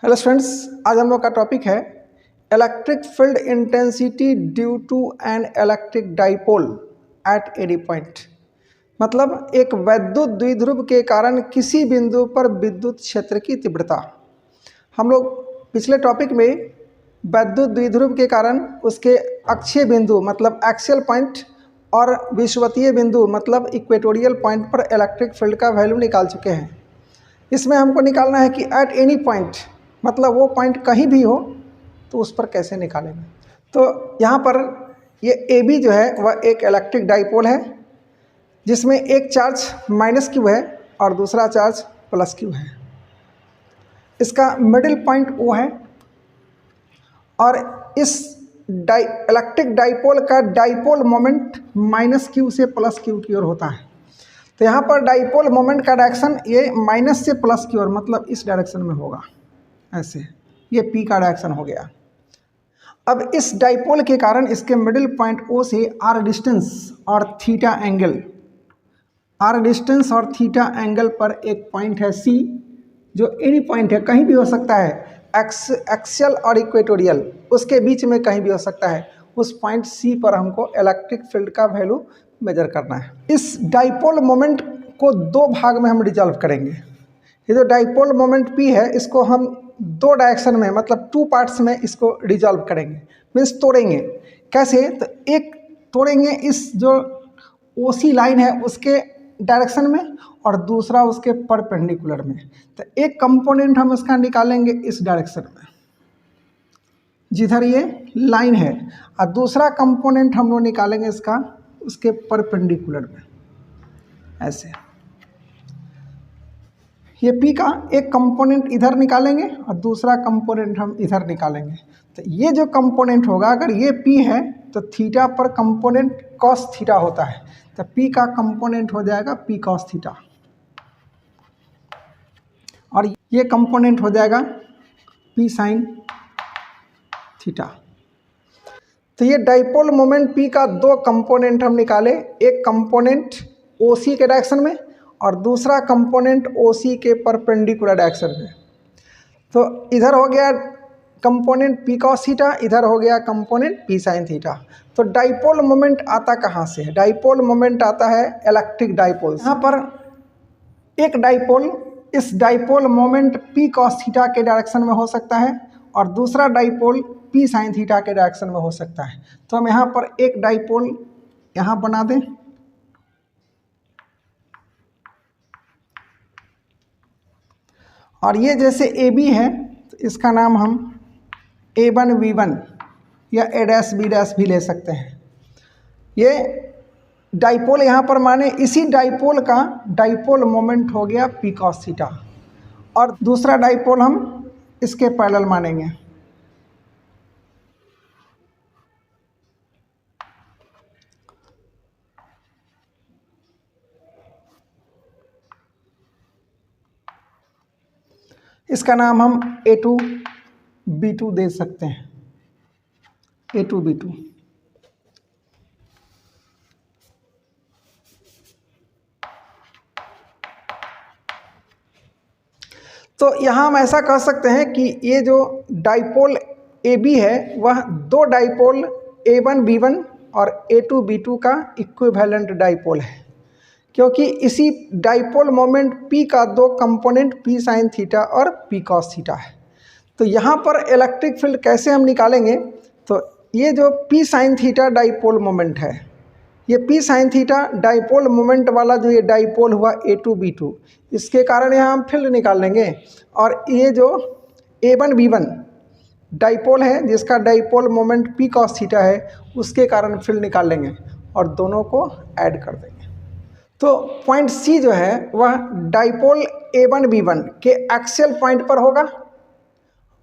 Hello students, आज हम लोग का टॉपिक है electric field intensity due to an electric dipole at any point. मतलब एक वैद्युत द्विध्रुव के कारण किसी बिंदु पर विद्युत क्षेत्र की तीव्रता। हम लोग पिछले टॉपिक में वैद्युत द्विध्रुव के कारण उसके अक्षीय बिंदु मतलब एक्सियल पॉइंट और विषुवतीय बिंदु मतलब इक्वेटोरियल पॉइंट पर इलेक्ट्रिक फील्ड का वैल्यू निकाल चुके हैं। इसमें हमको निकालना है कि एट एनी पॉइंट मतलब वो पॉइंट कहीं भी हो तो उस पर कैसे निकालेंगे। तो यहाँ पर ये ए बी जो है वह एक इलेक्ट्रिक डाइपोल है जिसमें एक चार्ज माइनस क्यू है और दूसरा चार्ज प्लस क्यू है। इसका मिडिल पॉइंट ओ है और इस इलेक्ट्रिक डाइपोल का डाइपोल मोमेंट माइनस क्यू से प्लस क्यू की ओर होता है। तो यहाँ पर डाइपोल मोमेंट का डायरेक्शन ये माइनस से प्लस की ओर मतलब इस डायरेक्शन में होगा। ऐसे ये पी का डायरेक्शन हो गया। अब इस डाइपोल के कारण इसके मिडिल पॉइंट ओ से आर डिस्टेंस और थीटा एंगल, आर डिस्टेंस और थीटा एंगल पर एक पॉइंट है सी, जो एनी पॉइंट है, कहीं भी हो सकता है, एक्सियल और इक्वेटोरियल, उसके बीच में कहीं भी हो सकता है। उस पॉइंट सी पर हमको इलेक्ट्रिक फील्ड का वैल्यू मेजर करना है। इस डाइपोल मोमेंट को दो भाग में हम रिजॉल्व करेंगे। ये जो डाइपोल मोमेंट पी है इसको हम दो डायरेक्शन में मतलब टू पार्ट्स में इसको रिजॉल्व करेंगे, मीन्स तोड़ेंगे। कैसे? तो एक तोड़ेंगे इस जो ओसी लाइन है उसके डायरेक्शन में और दूसरा उसके परपेंडिकुलर में। तो एक कंपोनेंट हम इसका निकालेंगे इस डायरेक्शन में जिधर ये लाइन है, और दूसरा कंपोनेंट हम लोग निकालेंगे इसका उसके परपेंडिकुलर में। ऐसे ये P का एक कंपोनेंट इधर निकालेंगे और दूसरा कंपोनेंट हम इधर निकालेंगे। तो ये जो कंपोनेंट होगा, अगर ये P है तो थीटा पर कंपोनेंट कॉस थीटा होता है, तो P का कंपोनेंट हो जाएगा P कॉस थीटा और ये कंपोनेंट हो जाएगा P साइन थीटा। तो ये डाइपोल मोमेंट P का दो कंपोनेंट हम निकाले, एक कंपोनेंट OC के डायरेक्शन में और दूसरा कंपोनेंट OC के परपेंडिकुलर डायरेक्शन में। तो इधर हो गया कंपोनेंट P cos थीटा, इधर हो गया कंपोनेंट P sin थीटा। तो डाइपोल मोमेंट आता कहाँ से है? डाइपोल मोमेंट आता है इलेक्ट्रिक डाइपोल। यहाँ पर एक डाइपोल इस dipole moment P cos theta के डायरेक्शन में हो सकता है और दूसरा डाइपोल P sin थीटा के डायरेक्शन में हो सकता है। तो हम यहाँ पर एक डाइपोल यहाँ बना दें और ये जैसे ए बी है तो इसका नाम हम A1 V1 या A' B' भी ले सकते हैं। ये डाइपोल यहाँ पर माने इसी डाइपोल का डाइपोल मोमेंट हो गया P cos थीटा और दूसरा डाइपोल हम इसके पैरेलल मानेंगे। इसका नाम हम A2 B2 दे सकते हैं, A2 B2। तो यहाँ हम ऐसा कह सकते हैं कि ये जो डाइपोल AB है वह दो डाइपोल A1 B1 और A2 B2 का इक्विवेलेंट डाइपोल है, क्योंकि इसी डाइपोल मोमेंट P का दो कंपोनेंट P sin थीटा और P cos थीटा है। तो यहाँ पर इलेक्ट्रिक फील्ड कैसे हम निकालेंगे? तो ये जो P sin theta dipole moment है, ये P sin theta dipole moment वाला जो ये डाइपोल हुआ A2 B2, इसके कारण यहाँ हम फील्ड निकाल लेंगे। और ये जो A1 B1 डाइपोल है जिसका dipole moment P cos theta है, उसके कारण फील्ड निकाल लेंगे और दोनों को ऐड कर देंगे। तो पॉइंट C जो है वह डाइपोल A1 B1 के एक्सियल पॉइंट पर होगा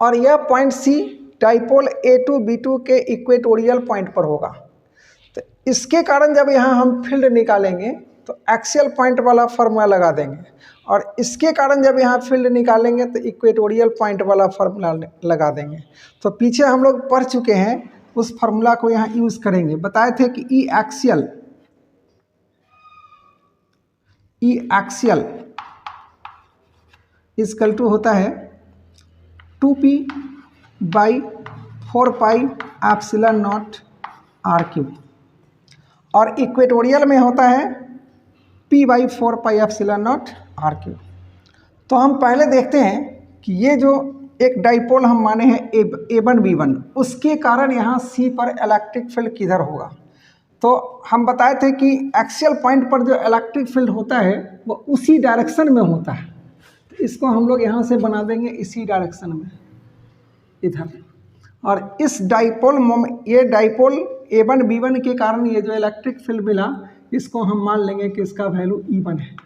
और यह point C dipole A2 B2 के इक्वेटोरियल पॉइंट पर होगा। तो इसके कारण जब यहाँ हम फील्ड निकालेंगे तो एक्सियल पॉइंट वाला फार्मूला लगा देंगे और इसके कारण जब यहाँ फील्ड निकालेंगे तो इक्वेटोरियल पॉइंट वाला फार्मूला लगा देंगे। तो पीछे हम लोग पढ़ चुके हैं, उस फार्मूला को यहाँ यूज़ करेंगे। बताए थे कि ई एक्सियल इक्वल टू होता है 2p/4πε0 r³ और इक्वेटोरियल में होता है p/4πε0 r³। तो हम पहले देखते हैं कि ये जो एक डाइपोल हम माने हैं A1 B1, उसके कारण यहाँ C पर इलेक्ट्रिक फील्ड किधर होगा। तो हम बताए थे कि एक्सियल पॉइंट पर जो इलेक्ट्रिक फील्ड होता है वो उसी डायरेक्शन में होता है। तो इसको हम लोग यहाँ से बना देंगे इसी डायरेक्शन में, इधर। और इस ये डाइपोल A1 B1 के कारण ये जो इलेक्ट्रिक फील्ड मिला, इसको हम मान लेंगे कि इसका वैल्यू E1 है।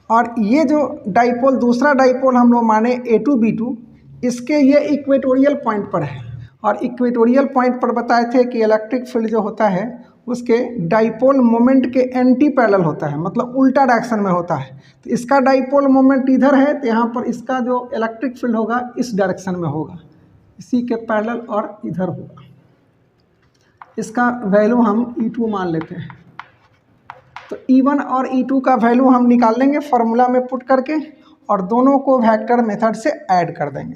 और ये जो डाइपोल, दूसरा डाइपोल हम लोग माने A2 B2, इसके ये इक्वेटोरियल पॉइंट पर है। और इक्वेटोरियल पॉइंट पर बताए थे कि इलेक्ट्रिक फील्ड जो होता है उसके डाइपोल मोमेंट के एंटी पैरेलल होता है, मतलब उल्टा डायरेक्शन में होता है। तो इसका डाइपोल मोमेंट इधर है, तो यहाँ पर इसका जो इलेक्ट्रिक फील्ड होगा इस डायरेक्शन में होगा, इसी के पैरेलल और इधर होगा। इसका वैल्यू हम E2 मान लेते हैं। तो E1 और E2 का वैल्यू हम निकाल लेंगे फार्मूला में पुट करके, और दोनों को वेक्टर मेथड से ऐड कर देंगे।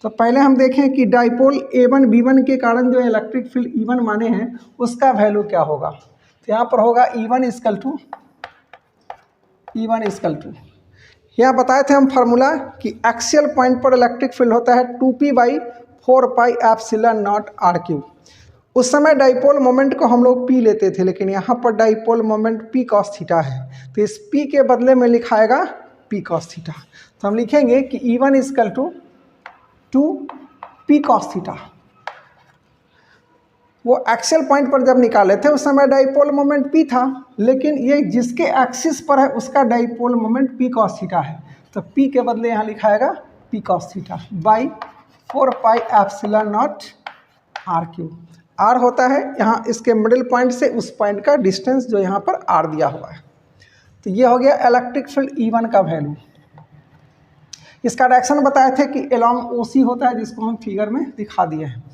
तो पहले हम देखें कि डाइपोल A1 B1 के कारण जो इलेक्ट्रिक फील्ड E1 माने हैं उसका वैल्यू क्या होगा। तो यहाँ पर होगा E1 = यहाँ बताए थे हम फार्मूला कि एक्सियल पॉइंट पर इलेक्ट्रिक फील्ड होता है 2p/4πε0 r³। उस समय डाइपोल मोमेंट को हम लोग P लेते थे, लेकिन यहाँ पर dipole moment P cos theta है, तो इस P के बदले में लिखाएगा P cos थीटा। तो हम लिखेंगे कि E1 = 2p cos थीटा। वो एक्सियल पॉइंट पर जब निकाले थे उस समय डाइपोल मोमेंट P था, लेकिन ये जिसके एक्सिस पर है उसका dipole moment P cos theta है, तो P के बदले यहाँ लिखाएगा P cos theta by 4πε0 r³। R होता है यहाँ इसके मिडिल पॉइंट से उस पॉइंट का डिस्टेंस जो यहाँ पर R दिया हुआ है। तो ये हो गया इलेक्ट्रिक फील्ड E1 का वैल्यू। इसका डायरेक्शन बताए थे कि अलोंग OC होता है, जिसको हम फिगर में दिखा दिए हैं।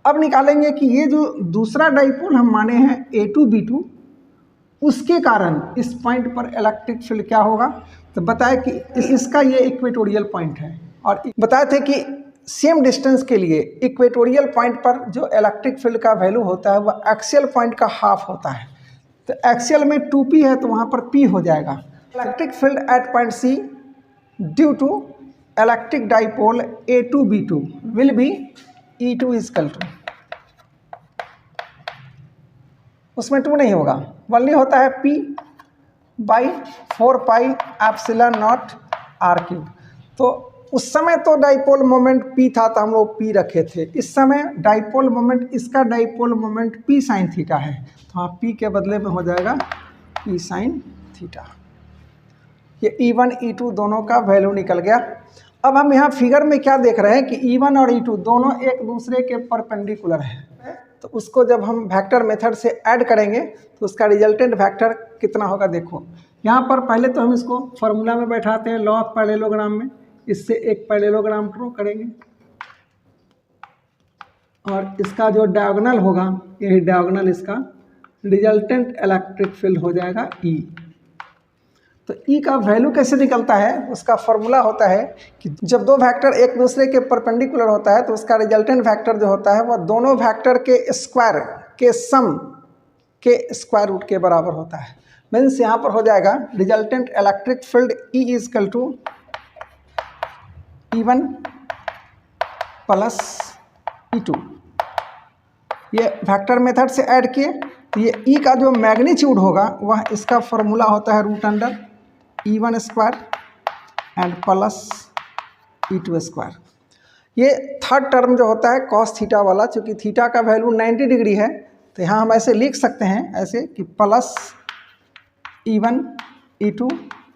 अब निकालेंगे कि ये जो दूसरा डाइपोल हम माने हैं A2 B2, उसके कारण इस पॉइंट पर इलेक्ट्रिक फील्ड क्या होगा। तो बताए कि इसका ये इक्वेटोरियल पॉइंट है, और बताए थे कि सेम डिस्टेंस के लिए इक्वेटोरियल पॉइंट पर जो इलेक्ट्रिक फील्ड का वैल्यू होता है वह एक्सियल पॉइंट का हाफ होता है। तो एक्सियल में 2p है तो वहाँ पर p हो जाएगा। Electric field at point C due to electric dipole A2 B2 will be E2 = उसमें 2 नहीं होगा, ओनली होता है p/4πε0 r³। तो उस समय तो डाइपोल मोमेंट P था तो हम लोग P रखे थे। इस समय डाइपोल मोमेंट, इसका dipole moment P sin theta है, तो हाँ P के बदले में हो जाएगा P sin थीटा। ये E1 E2 दोनों का वैल्यू निकल गया। अब हम यहाँ फिगर में क्या देख रहे हैं कि E1 और E2 दोनों एक दूसरे के परपेंडिकुलर हैं, तो उसको जब हम वेक्टर मेथड से ऐड करेंगे तो उसका रिजल्टेंट वेक्टर कितना होगा। देखो यहाँ पर पहले तो हम इसको फार्मूला में बैठाते हैं, लॉ ऑफ पैरेललोग्राम में। इससे एक पैरेललोग्राम ड्रॉ करेंगे, और इसका जो डायगोनल होगा, यही डायगोनल इसका रिजल्टेंट इलेक्ट्रिक फील्ड हो जाएगा E। तो E का वैल्यू कैसे निकलता है, उसका फॉर्मूला होता है कि जब दो वेक्टर एक दूसरे के परपेंडिकुलर होता है तो उसका रिजल्टेंट वेक्टर जो होता है वह दोनों वेक्टर के स्क्वायर के सम के स्क्वायर रूट के बराबर होता है। मीन्स यहाँ पर हो जाएगा resultant electric field E = E1 + E2। ये वेक्टर मेथड से ऐड किए तो ये E का जो मैग्नीट्यूड होगा वह इसका फॉर्मूला होता है √E1² एंड प्लस E2²। ये थर्ड टर्म जो होता है cos थीटा वाला, चूँकि थीटा का वैल्यू 90 डिग्री है तो यहाँ हम ऐसे लिख सकते हैं ऐसे कि plus E1 E2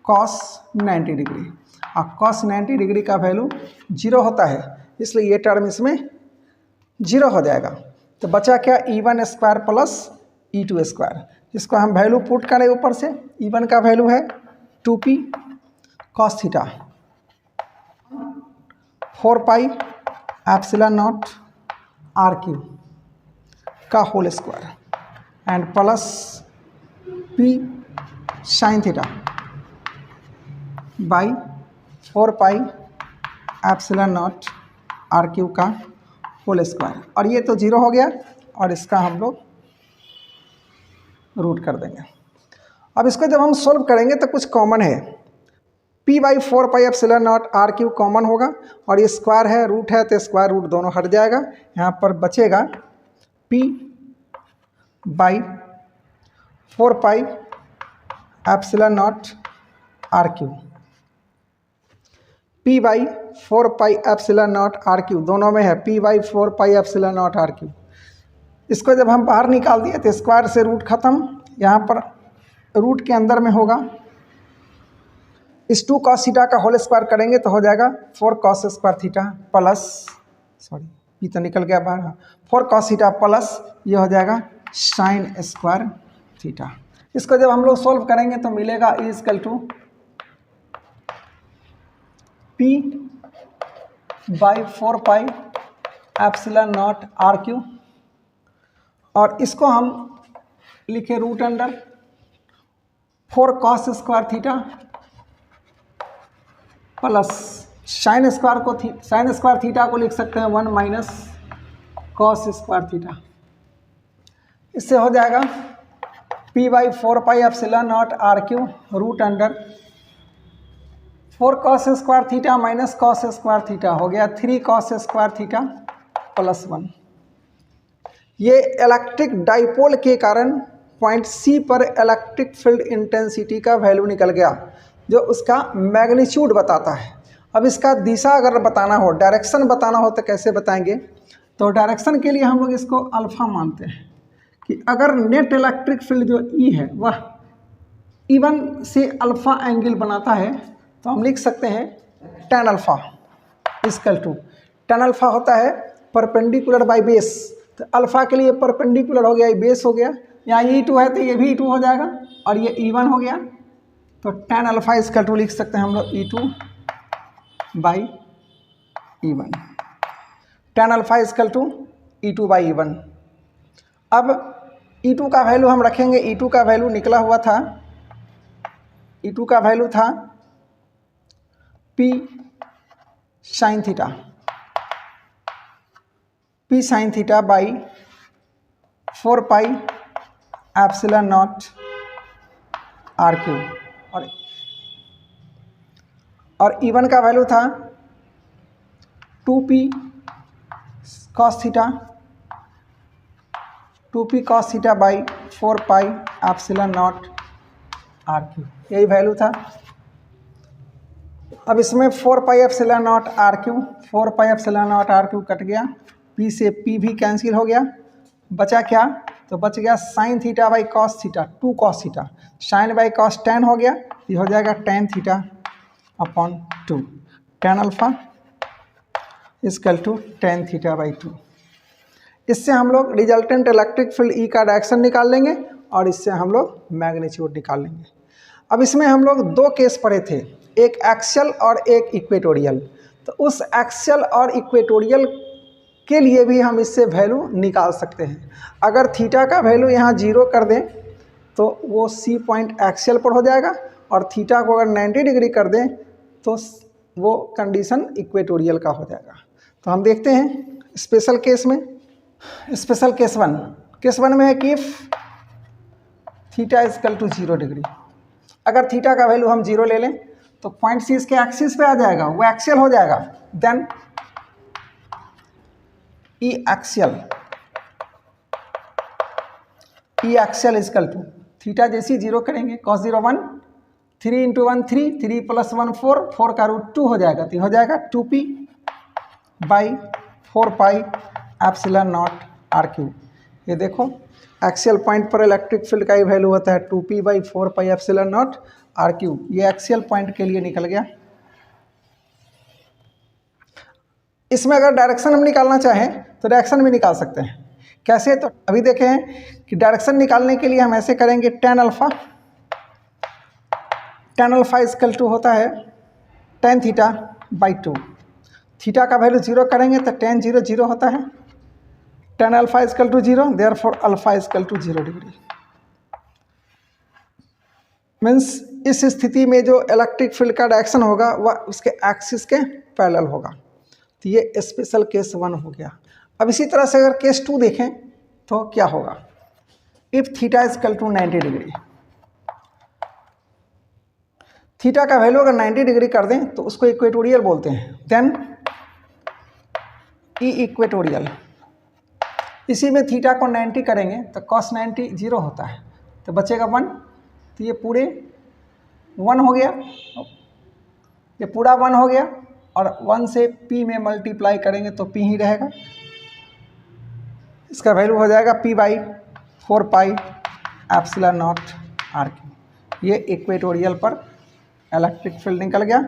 cos 90 degree. और cos 90 डिग्री का वैल्यू 0 होता है, इसलिए ये टर्म इसमें 0 हो जाएगा। तो बचा क्या E1² + E2²। इसको हम वैल्यू पुट करें ऊपर से। E1 का वैल्यू है 2p cos थीटा 4πε0 r³ का whole square and plus p sin theta by 4πε0 epsilon naught are cube का होल स्क्वायर, और ये तो जीरो हो गया और इसका हम लोग रूट कर देंगे। अब इसको जब हम सोल्व करेंगे तो कुछ कॉमन है, p by 4 pi epsilon naught are cube common होगा और ये स्क्वायर है रूट है तो स्क्वायर रूट दोनों हट जाएगा, यहाँ पर बचेगा p by 4 pi epsilon naught are cube, p by 4 pi epsilon naught are cube दोनों में है p by 4 pi epsilon naught are cube. इसको जब हम बाहर निकाल दिए तो स्क्वायर से रूट खत्म, यहाँ पर रूट के अंदर में होगा, इस 2 cos थीटा का होल स्क्वायर करेंगे तो हो जाएगा 4 cos square theta plus, sorry ये तो निकल गया बाहर, 4 cos थीटा प्लस ये हो जाएगा साइन स्क्वायर थीटा। इसको जब हम लोग सोल्व करेंगे तो मिलेगा E equal to p by 4 pi epsilon naught are cube, और इसको हम लिखे root under 4 cos square theta plus sine square theta को लिख सकते हैं 1 माइनस कॉस स्क्वायर थीटा। इससे हो जाएगा p by 4 pi epsilon naught are cube root under 4 cos square theta minus cos square theta हो गया 3 cos स्क्वायर थीटा प्लस 1। ये इलेक्ट्रिक डाइपोल के कारण पॉइंट C पर इलेक्ट्रिक फील्ड इंटेंसिटी का वैल्यू निकल गया, जो उसका मैग्नीट्यूड बताता है। अब इसका दिशा अगर बताना हो, डायरेक्शन बताना हो तो कैसे बताएंगे, तो डायरेक्शन के लिए हम लोग इसको अल्फ़ा मानते हैं कि अगर नेट इलेक्ट्रिक फील्ड जो E है वह E1 से अल्फ़ा एंगल बनाता है तो हम लिख सकते हैं tan alpha equal to, tan alpha होता है परपेंडिकुलर बाई बेस, तो अल्फ़ा के लिए परपेंडिकुलर हो गया, ये बेस हो गया, यहाँ E2 है तो ये भी E2 हो जाएगा और ये E1 हो गया, तो tan अल्फ़ा इक्वल टू लिख सकते हैं हम लोग E2 by E1, tan alpha equal to E2 by E1। अब E2 का वैल्यू हम रखेंगे, E2 का वैल्यू निकला हुआ था, E2 का वैल्यू था P sine theta, P sine theta by 4 pi epsilon naught are cube, और E1 का वैल्यू था 2P cos theta, 2P cos theta by 4 pi epsilon naught are cube, यही वैल्यू था। अब इसमें 4 pi epsilon naught are cube, 4 pi epsilon naught are cube cut गया, P से P भी कैंसिल हो गया, बचा क्या, तो बच गया sine theta by cos theta, 2 cos theta, sine by cos tan हो गया, ये हो जाएगा tan theta upon 2, tan alpha equal to tan theta by 2। इससे हम लोग रिजल्टेंट इलेक्ट्रिक फील्ड E का डायरेक्शन निकाल लेंगे और इससे हम लोग मैग्नीट्यूड निकाल लेंगे। अब इसमें हम लोग 2 केस पढ़े थे, एक एक्सियल और एक इक्वेटोरियल, तो उस एक्सियल और इक्वेटोरियल के लिए भी हम इससे वैल्यू निकाल सकते हैं। अगर थीटा का वैल्यू यहाँ 0 कर दें तो वो C पॉइंट एक्सियल पर हो जाएगा, और थीटा को अगर 90 डिग्री कर दें तो वो कंडीशन इक्वेटोरियल का हो जाएगा। तो हम देखते हैं स्पेशल केस में, स्पेशल केस 1 में है कि थीटा इक्वल टू 0 डिग्री, अगर थीटा का वैल्यू हम 0 ले लें तो पॉइंट C इसके एक्सिस पे आ जाएगा, वो एक्सियल हो जाएगा, then E axial equal to theta जैसी 0 करेंगे, cos 0 1, 3 इंटू 1 3, 3 प्लस 1 4, 4 का रूट 2 हो जाएगा, तो हो जाएगा 2P by 4 pi epsilon naught are cube. ये देखो एक्सियल पॉइंट पर इलेक्ट्रिक फील्ड का ही वैल्यू होता है 2P by 4 pi epsilon naught are cube, ये एक्सियल पॉइंट के लिए निकल गया। इसमें अगर डायरेक्शन हम निकालना चाहें तो डायरेक्शन भी निकाल सकते हैं, कैसे, तो अभी देखें हैं कि डायरेक्शन निकालने के लिए हम ऐसे करेंगे, tan अल्फ़ा इक्वल टू होता है tan थीटा बाई 2, थीटा का वैल्यू 0 करेंगे तो tan 0 0 होता है, tan alpha equal to 0, therefore alpha equal to 0 degree. Means इस स्थिति में जो इलेक्ट्रिक फील्ड का डायरेक्शन होगा वह उसके एक्सिस के पैरेलल होगा। तो ये स्पेशल केस 1 हो गया। अब इसी तरह से अगर केस 2 देखें तो क्या होगा, if theta is equal to 90 degree, theta का वैल्यू अगर 90 डिग्री कर दें तो उसको इक्वेटोरियल बोलते हैं। देन ई इक्वेटोरियल, इसी में थीटा को 90 करेंगे तो cos 90 0 होता है, तो बचेगा 1। तो ये पूरे 1 हो गया, ये पूरा 1 हो गया, और 1 से p में मल्टीप्लाई करेंगे तो p ही रहेगा। इसका वैल्यू हो जाएगा p/4 pi epsilon not r Q. ये इक्वेटोरियल पर इलेक्ट्रिक फील्ड निकल गया।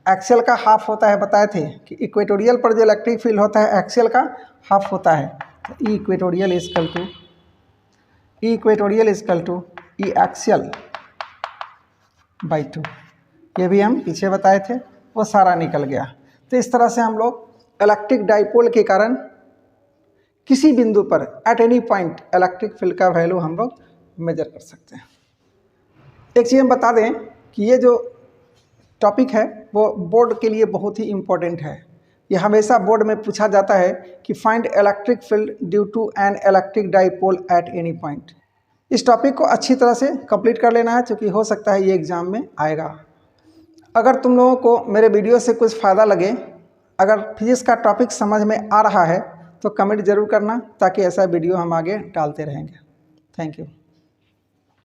एक्सियल का हाफ होता है, बताए थे कि इक्वेटोरियल पर जो इलेक्ट्रिक फील्ड होता है एक्सियल का हाफ होता है। तो E equatorial equal to E axial by 2, ये भी हम पीछे बताए थे, वो सारा निकल गया। तो इस तरह से हम लोग इलेक्ट्रिक डाइपोल के कारण किसी बिंदु पर eight any point electric field का वैल्यू हम लोग मेजर कर सकते हैं। एक चीज़ हम बता दें कि ये जो टॉपिक है वो बोर्ड के लिए बहुत ही इम्पोर्टेंट है। ये हमेशा बोर्ड में पूछा जाता है कि find electric field due to an electric dipole at any point. इस टॉपिक को अच्छी तरह से कंप्लीट कर लेना है, क्योंकि हो सकता है ये एग्ज़ाम में आएगा। अगर तुम लोगों को मेरे वीडियो से कुछ फ़ायदा लगे, अगर फिजिक्स का टॉपिक समझ में आ रहा है तो कमेंट ज़रूर करना, ताकि ऐसा वीडियो हम आगे डालते रहेंगे। Thank you.